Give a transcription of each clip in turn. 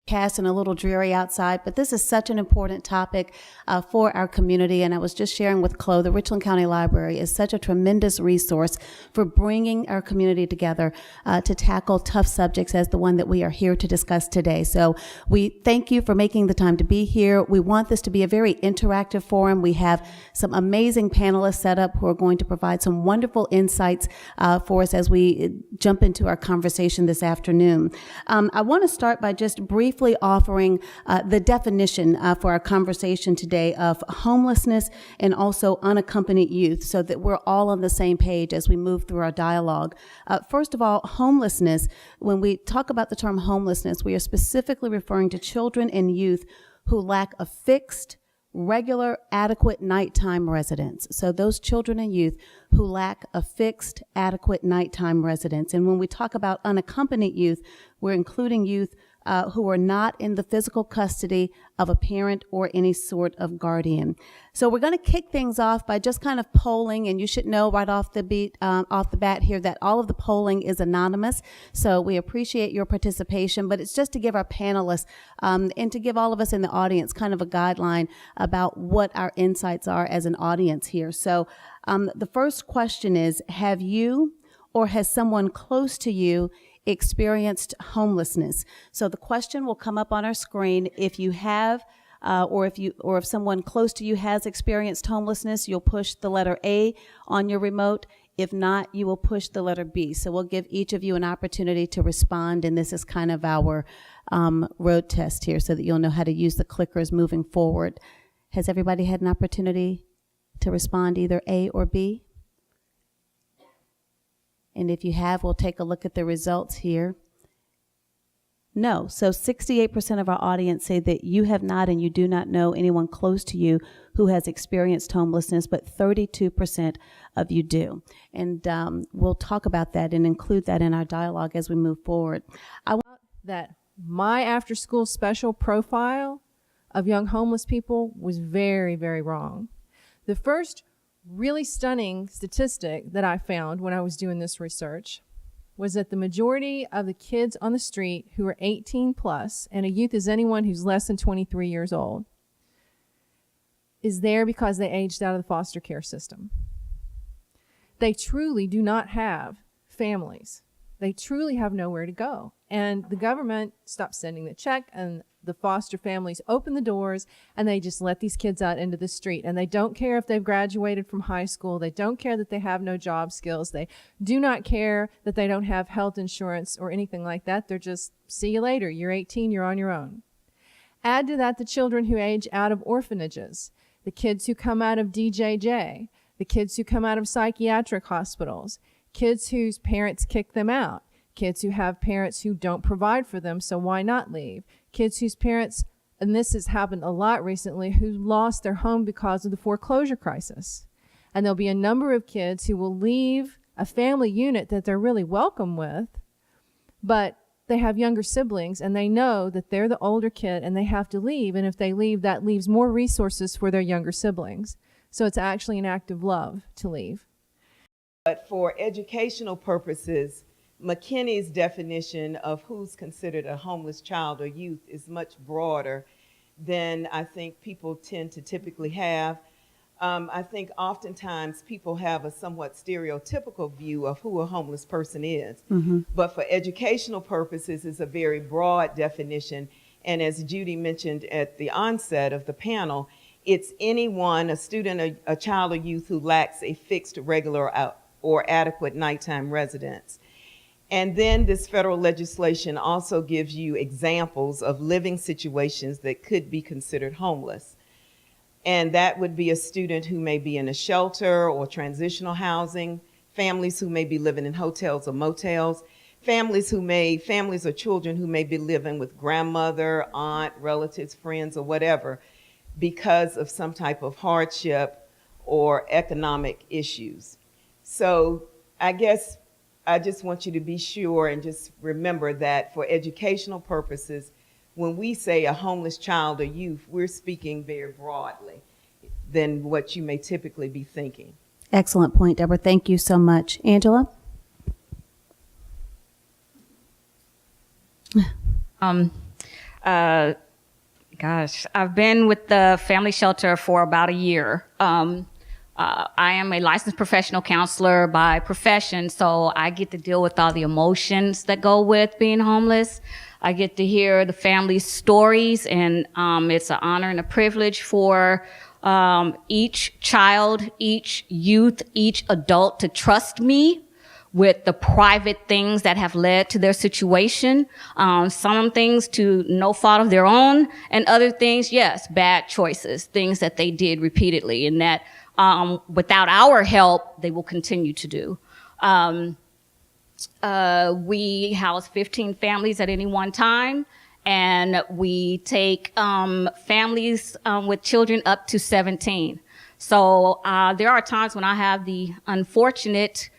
cast and a little dreary outside, but this is such an important topic for our community. And I was just sharing with Chloe, the Richland County Library is such a tremendous resource for bringing our community together to tackle tough subjects as the one that we are here to discuss today. So we thank you for making the time to be here. We want this to be a very interactive forum. We have some amazing panelists set up who are going to provide some wonderful insights for us as we jump into our conversation this afternoon. I want to start by just briefly offering the definition for our conversation today of homelessness and also unaccompanied youth, so that we're all on the same page as we move through our dialogue. First of all, homelessness, when we talk about the term homelessness, we are specifically referring to children and youth who lack a fixed, regular, adequate nighttime residence. So those children and youth who lack a fixed, adequate nighttime residence. And when we talk about unaccompanied youth, we're including youth who are not in the physical custody of a parent or any sort of guardian. So we're going to kick things off by just kind of polling, and you should know right off the bat here that all of the polling is anonymous. So we appreciate your participation, but it's just to give our panelists and to give all of us in the audience kind of a guideline about what our insights are as an audience here. So the first question is, have you or has someone close to you experienced homelessness? So the question will come up on our screen. If you have, or if someone close to you has experienced homelessness, you'll push the letter A on your remote. If not, you will push the letter B. So we'll give each of you an opportunity to respond, and this is kind of our road test here so that you'll know how to use the clickers moving forward. Has everybody had an opportunity to respond either A or B? And if you have, we'll take a look at the results here. No. So 68% of our audience say that you have not and you do not know anyone close to you who has experienced homelessness, but 32% of you do. And we'll talk about that and include that in our dialogue as we move forward. That my after-school special profile of young homeless people was very, very wrong. The first really stunning statistic that I found when I was doing this research was that the majority of the kids on the street who are 18 plus, and a youth is anyone who's less than 23 years old, is there because they aged out of the foster care system. They truly do not have families. They truly have nowhere to go. And the government stopped sending the check, and the foster families open the doors, and they just let these kids out into the street. And they don't care if they've graduated from high school. They don't care that they have no job skills. They do not care that they don't have health insurance or anything like that. They're just, see you later. You're 18, you're on your own. Add to that the children who age out of orphanages, the kids who come out of DJJ, the kids who come out of psychiatric hospitals, kids whose parents kick them out, kids who have parents who don't provide for them, so why not leave? Kids whose parents, and this has happened a lot recently, who lost their home because of the foreclosure crisis. And there'll be a number of kids who will leave a family unit that they're really welcome with, but they have younger siblings and they know that they're the older kid and they have to leave. And if they leave, that leaves more resources for their younger siblings. So it's actually an act of love to leave. But for educational purposes, McKinney's definition of who's considered a homeless child or youth is much broader than I think people tend to typically have. I think oftentimes people have a somewhat stereotypical view of who a homeless person is. Mm-hmm. But for educational purposes, it's a very broad definition. And as Judy mentioned at the onset of the panel, it's anyone, a student, a child or youth who lacks a fixed, regular, or adequate nighttime residence. And then this federal legislation also gives you examples of living situations that could be considered homeless. And that would be a student who may be in a shelter or transitional housing, families who may be living in hotels or motels, families or children who may be living with grandmother, aunt, relatives, friends, or whatever, because of some type of hardship or economic issues. So I guess I just want you to be sure and just remember that for educational purposes, when we say a homeless child or youth, we're speaking very broadly than what you may typically be thinking. Excellent point, Deborah. Thank you so much. Angela? Gosh, I've been with the family shelter for about a year. I am a licensed professional counselor by profession, so I get to deal with all the emotions that go with being homeless. I get to hear the family's stories, and it's an honor and a privilege for each child, each youth, each adult to trust me with the private things that have led to their situation. Some things to no fault of their own, and other things, yes, bad choices, things that they did repeatedly, and that without our help, they will continue to do. We house 15 families at any one time, and we take families with children up to 17. So there are times when I have the unfortunate,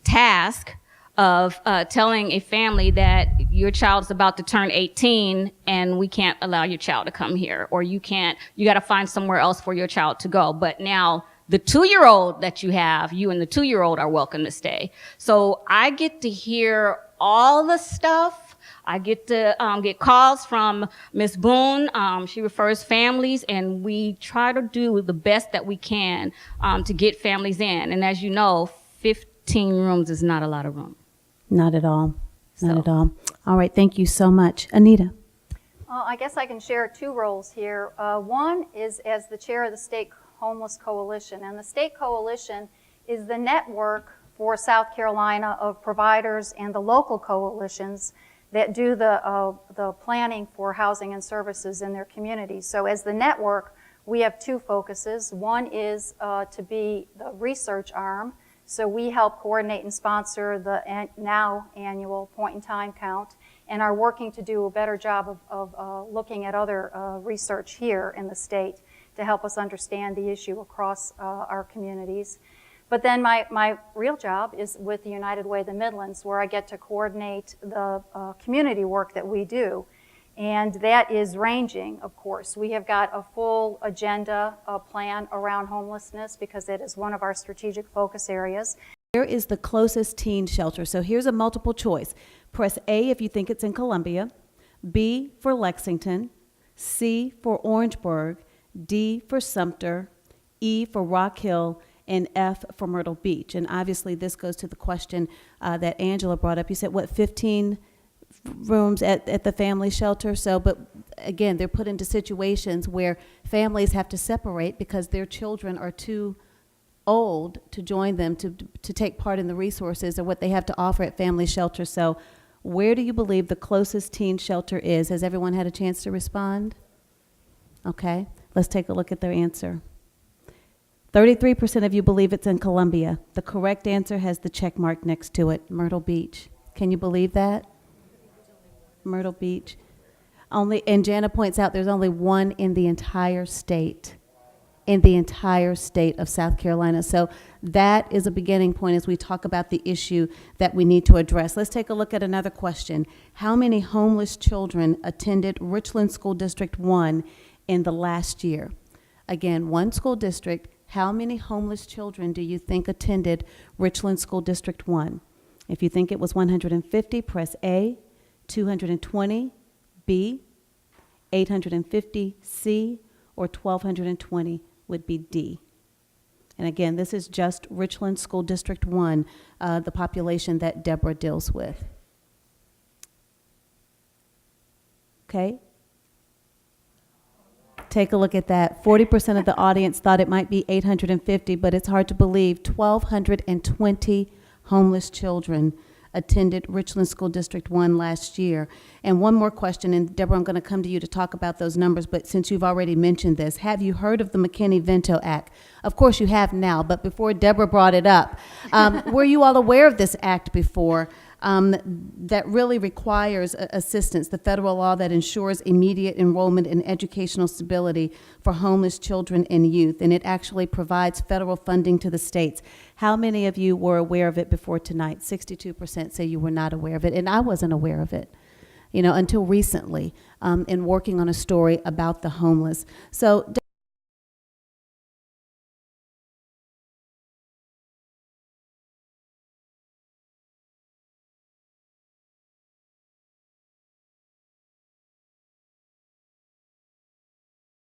task of telling a family that your child's about to turn 18 and we can't allow your child to come here, or you got to find somewhere else for your child to go. But now the 2-year-old that you have, you and the 2-year-old are welcome to stay. So I get to hear all the stuff. I get to get calls from Ms. Boone. She refers families, and we try to do the best that we can to get families in. And as you know, 15 rooms is not a lot of room. Not at all. Not at all. All right. Thank you so much. Anita. I guess I can share 2 roles here. One is as the chair of the State Homeless Coalition. And the State Coalition is the network for South Carolina of providers and the local coalitions that do the planning for housing and services in their communities. So as the network, we have 2 focuses. One is to be the research arm. So we help coordinate and sponsor the now annual point-in-time count, and are working to do a better job of looking at other research here in the state to help us understand the issue across our communities. But then my real job is with the United Way of the Midlands, where I get to coordinate the community work that we do. And that is ranging, of course. We have got a full agenda plan around homelessness because it is one of our strategic focus areas. Where is the closest teen shelter? So here's a multiple choice. Press A if you think it's in Columbia, B for Lexington, C for Orangeburg, D for Sumter, E for Rock Hill, and F for Myrtle Beach. And obviously this goes to the question that Angela brought up. You said, what, 15 rooms at the family shelter? So, but again, they're put into situations where families have to separate because their children are too old to join them to take part in the resources or what they have to offer at family shelter. So where do you believe the closest teen shelter is? Has everyone had a chance to respond? Okay, let's take a look at their answer. 33% of you believe it's in Columbia. The correct answer has the check mark next to it, Myrtle Beach. Can you believe that? Myrtle Beach. And Jana points out there's only one in the entire state. In the entire state of South Carolina. So that is a beginning point as we talk about the issue that we need to address. Let's take a look at another question. How many homeless children attended Richland School District 1 in the last year? Again, one school district. How many homeless children do you think attended Richland School District 1? If you think it was 150, press A. 220, B. 850, C. Or 1,220 would be D. And again, this is just Richland School District 1, the population that Deborah deals with. Okay? Take a look at that. 40% of the audience thought it might be 850, but it's hard to believe 1,220 homeless children attended Richland School District 1 last year. And one more question, and Deborah, I'm going to come to you to talk about those numbers, but since you've already mentioned this, have you heard of the McKinney-Vento Act? Of course you have now, but before Deborah brought it up, were you all aware of this act before? That really requires assistance, the federal law that ensures immediate enrollment in educational stability for homeless children and youth, and it actually provides federal funding to the states. How many of you were aware of it before tonight? 62% say you were not aware of it, and I wasn't aware of it, until recently, in working on a story about the homeless. So